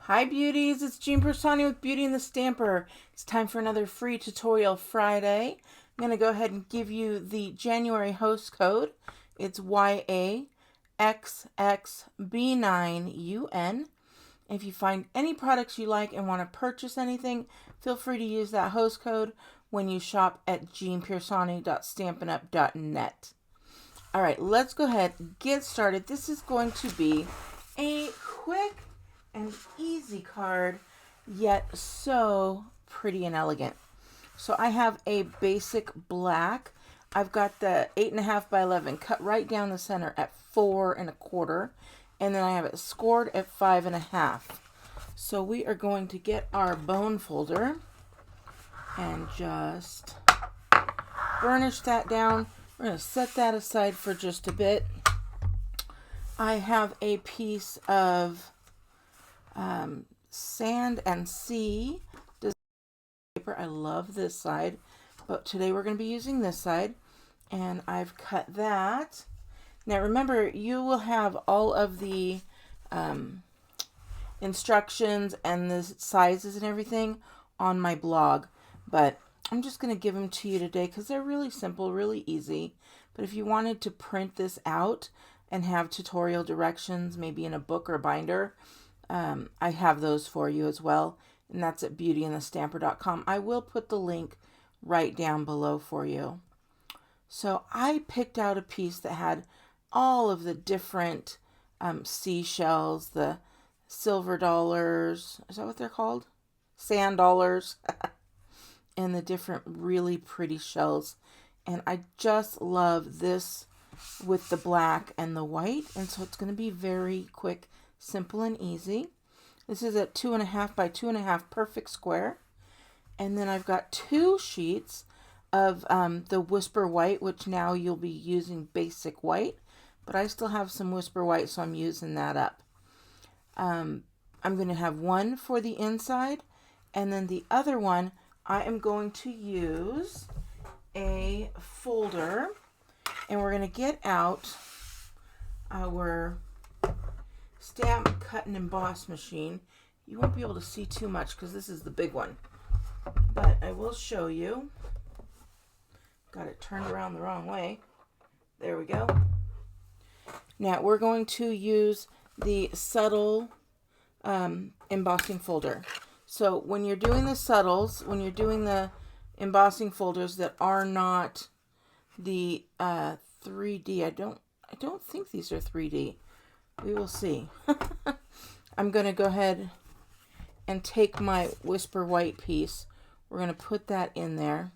Hi beauties, it's Jean Piersanti with Beauty and the Stamper. It's time for another free tutorial Friday. I'm going to go ahead and give you the January host code. It's YAXXB9UN. If you find any products you like and want to purchase anything, feel free to use that host code when you shop at jeanpiersanti.stampinup.net. Alright, let's go ahead and get started. This is going to be a quick and easy card, yet so pretty and elegant. So I have a basic black. I've got the 8.5 by 11 cut right down the center at 4 1/4, and then I have it scored at 5 1/2. So we are going to get our bone folder and just burnish that down. We're going to set that aside for just a bit. I have a piece of Sand and Sea paper. I love this side, but today we're going to be using this side, and I've cut that. Now remember, you will have all of the instructions and the sizes and everything on my blog, but I'm just going to give them to you today because they're really simple, really easy. But if you wanted to print this out and have tutorial directions, maybe in a book or binder, I have those for you as well, and that's at beautyandthestamper.com. I will put the link right down below for you. So I picked out a piece that had all of the different seashells, the silver dollars, is that what they're called? Sand dollars, and the different really pretty shells. And I just love this with the black and the white, and so it's going to be very quick, simple and easy. This is a 2.5 by 2.5 perfect square. And then I've got 2 sheets of the Whisper White, which now you'll be using basic white, but I still have some Whisper White, so I'm using that up. I'm going to have one for the inside, and then the other one I am going to use a folder, and we're going to get out our stamp, cut, and emboss machine. You won't be able to see too much because this is the big one, but I will show you. Got it turned around the wrong way. There we go. Now we're going to use the subtle embossing folder. So when you're doing the subtles, when you're doing the embossing folders that are not the 3D, I don't think these are 3D. We will see. I'm going to go ahead and take my Whisper White piece. We're going to put that in there.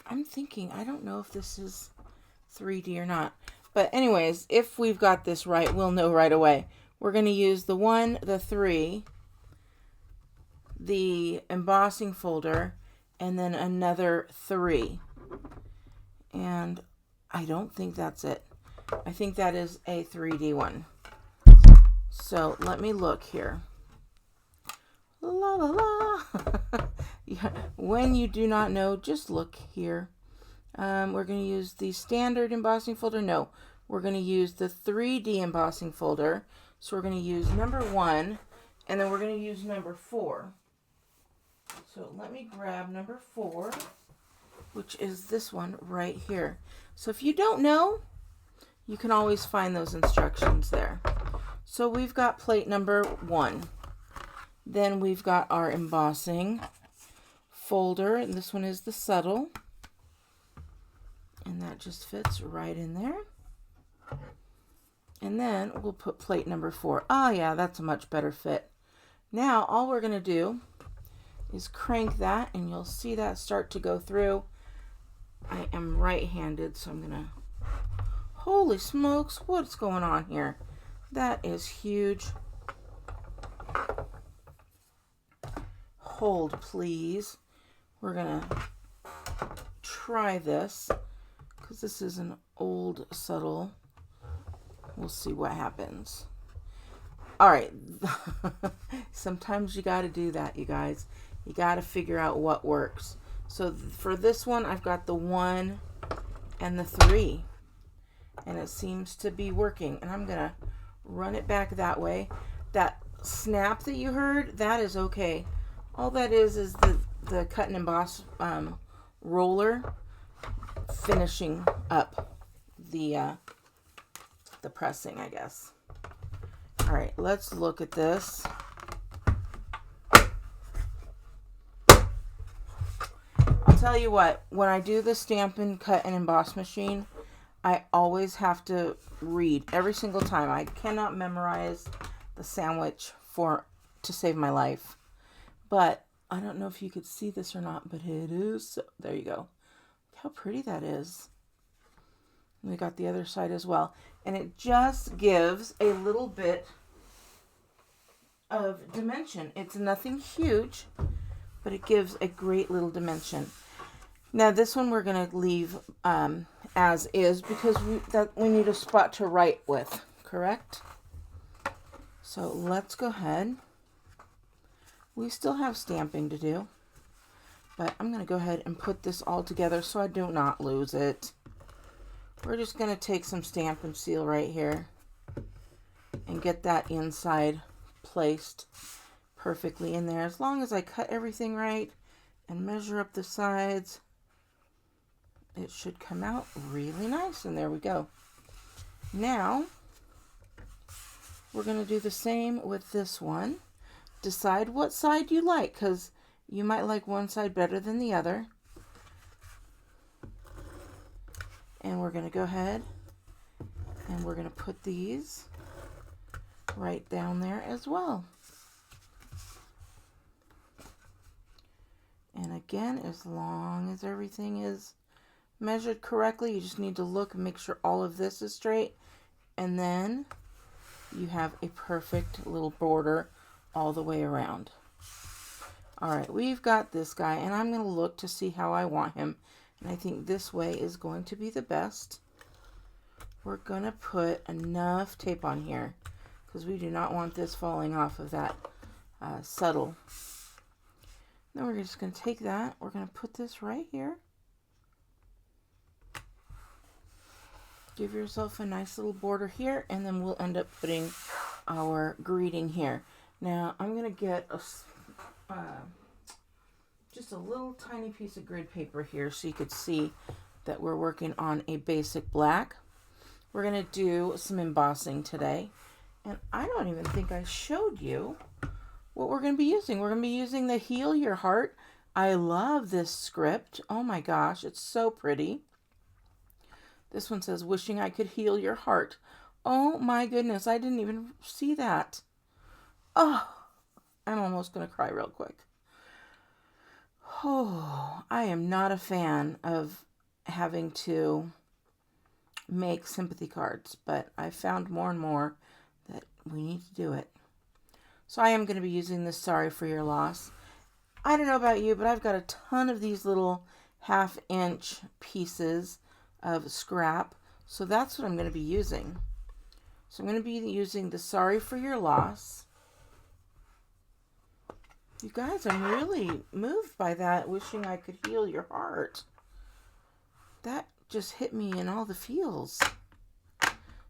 I'm thinking, I don't know if this is 3D or not. But anyways, if we've got this right, we'll know right away. We're going to use the 1, the 3, the embossing folder, and then another 3. And I don't think that's it. I think that is a 3D one. So let me look here. La la la. Yeah, when you do not know, just look here. We're going to use the standard embossing folder. No, we're going to use the 3D embossing folder. So we're going to use number 1, and then we're going to use number 4. So let me grab number 4, which is this one right here. So if you don't know, you can always find those instructions there. So we've got plate number 1. Then we've got our embossing folder, and this one is the subtle. And that just fits right in there. And then we'll put plate number 4. Oh yeah, that's a much better fit. Now all we're going to do is crank that, and you'll see that start to go through. I am right-handed, so I'm going to... Holy smokes, what's going on here? That is huge. Hold, please. We're going to try this because this is an old subtle. We'll see what happens. All right. Sometimes you got to do that, you guys. You got to figure out what works. So for this one, I've got the 1 and the 3. And it seems to be working. And I'm going to run it back that way. That snap that you heard, that is okay. All that is the cut and emboss roller finishing up the pressing, I guess. All right, let's look at this. I'll tell you what, when I do the Stampin' cut and emboss machine, I always have to read every single time. I cannot memorize the sandwich to save my life. But I don't know if you could see this or not, but it is, there you go. How pretty that is. We got the other side as well. And it just gives a little bit of dimension. It's nothing huge, but it gives a great little dimension. Now this one we're going to leave as is because we need a spot to write with, correct? So let's go ahead. We still have stamping to do, but I'm going to go ahead and put this all together so I do not lose it. We're just going to take some Stampin' Seal right here and get that inside placed perfectly in there. As long as I cut everything right and measure up the sides, it should come out really nice. And there we go. Now, we're going to do the same with this one. Decide what side you like, because you might like one side better than the other. And we're going to go ahead and we're going to put these right down there as well. And again, as long as everything is measured correctly, you just need to look and make sure all of this is straight. And then you have a perfect little border all the way around. All right, we've got this guy, and I'm going to look to see how I want him. And I think this way is going to be the best. We're going to put enough tape on here because we do not want this falling off of that settle. Then we're just going to take that. We're going to put this right here. Give yourself a nice little border here, and then we'll end up putting our greeting here. Now, I'm going to get just a little tiny piece of grid paper here so you could see that we're working on a basic black. We're going to do some embossing today. And I don't even think I showed you what we're going to be using. We're going to be using the Heal Your Heart. I love this script. Oh my gosh, it's so pretty. This one says, wishing I could heal your heart. Oh my goodness, I didn't even see that. Oh, I'm almost going to cry real quick. Oh, I am not a fan of having to make sympathy cards, but I found more and more that we need to do it. So I am going to be using this Sorry for Your Loss. I don't know about you, but I've got a ton of these little 1/2 inch pieces of scrap. So that's what I'm going to be using. So I'm going to be using the Sorry for Your Loss. You guys, I'm really moved by that, wishing I could heal your heart. That just hit me in all the feels.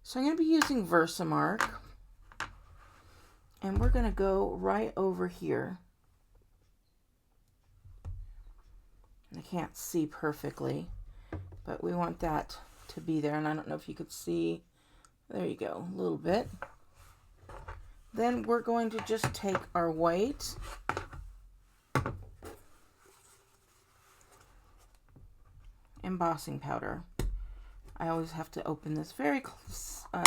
So I'm going to be using Versamark. And we're going to go right over here. I can't see perfectly, but we want that to be there. And I don't know if you could see. There you go, a little bit. Then we're going to just take our white embossing powder. I always have to open this very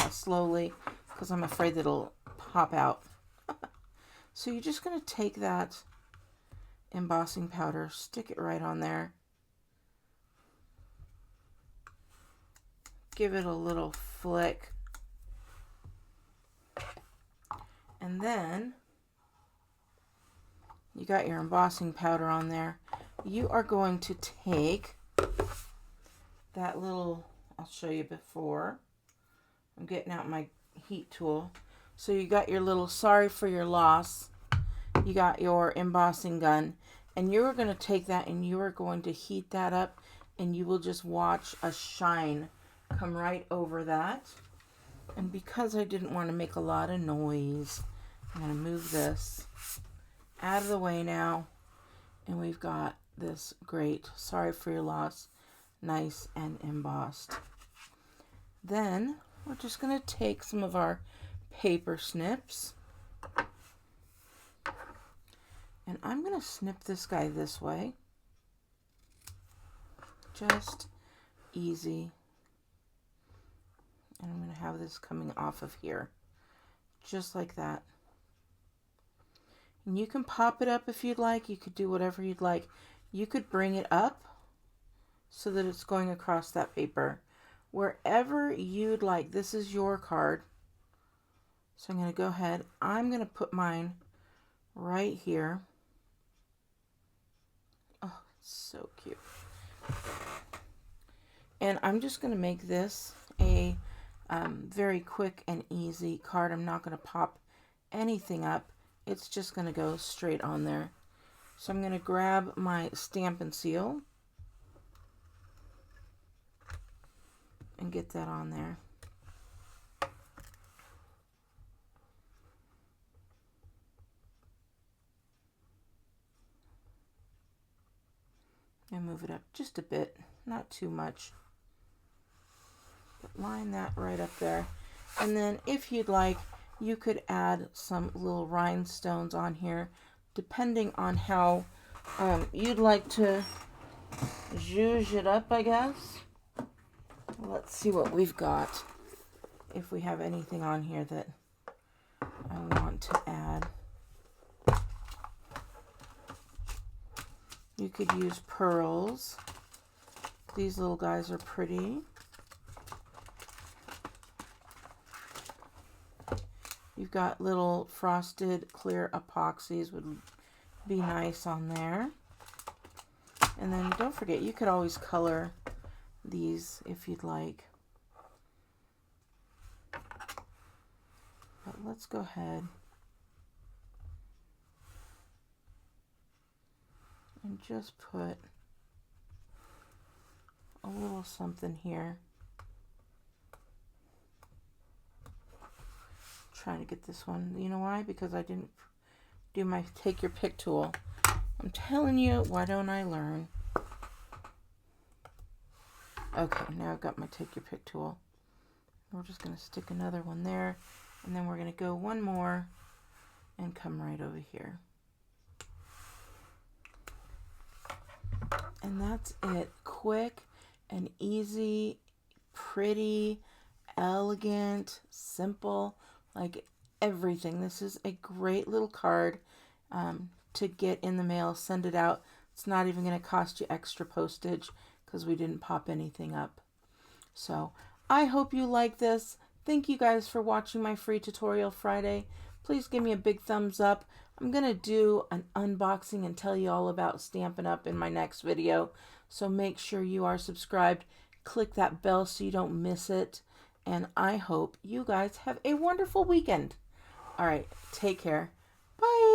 slowly because I'm afraid that it'll pop out. So you're just going to take that embossing powder, stick it right on there. Give it a little flick. And then you got your embossing powder on there. You are going to take that little, I'll show you before. I'm getting out my heat tool. So you got your little Sorry for Your Loss. You got your embossing gun. And you're going to take that and you are going to heat that up. And you will just watch a shine come right over that. And because I didn't want to make a lot of noise, I'm going to move this out of the way now. And we've got this great Sorry for Your Loss, nice and embossed. Then we're just going to take some of our paper snips. And I'm going to snip this guy this way. Just easy. And I'm going to have this coming off of here. Just like that. And you can pop it up if you'd like. You could do whatever you'd like. You could bring it up so that it's going across that paper. Wherever you'd like. This is your card. So I'm going to go ahead. I'm going to put mine right here. Oh, it's so cute. And I'm just going to make this a very quick and easy card. I'm not going to pop anything up. It's just going to go straight on there. So I'm going to grab my Stampin' Seal and get that on there. And move it up just a bit, not too much. But line that right up there. And then if you'd like, you could add some little rhinestones on here, depending on how you'd like to zhuzh it up, I guess. Let's see what we've got. If we have anything on here that I want to add. You could use pearls. These little guys are pretty. You've got little frosted clear epoxies would be nice on there. And then don't forget, you could always color these if you'd like. But let's go ahead and just put a little something here. Trying to get this one. You know why? Because I didn't do my take your pick tool. I'm telling you, why don't I learn? Okay, now I've got my take your pick tool. We're just going to stick another one there, and then we're going to go one more and come right over here. And that's it. Quick and easy, pretty, elegant, simple, like everything. This is a great little card to get in the mail, send it out. It's not even going to cost you extra postage because we didn't pop anything up. So I hope you like this. Thank you guys for watching my free tutorial Friday. Please give me a big thumbs up. I'm going to do an unboxing and tell you all about Stampin' Up! In my next video. So make sure you are subscribed. Click that bell so you don't miss it. And I hope you guys have a wonderful weekend. All right, take care. Bye.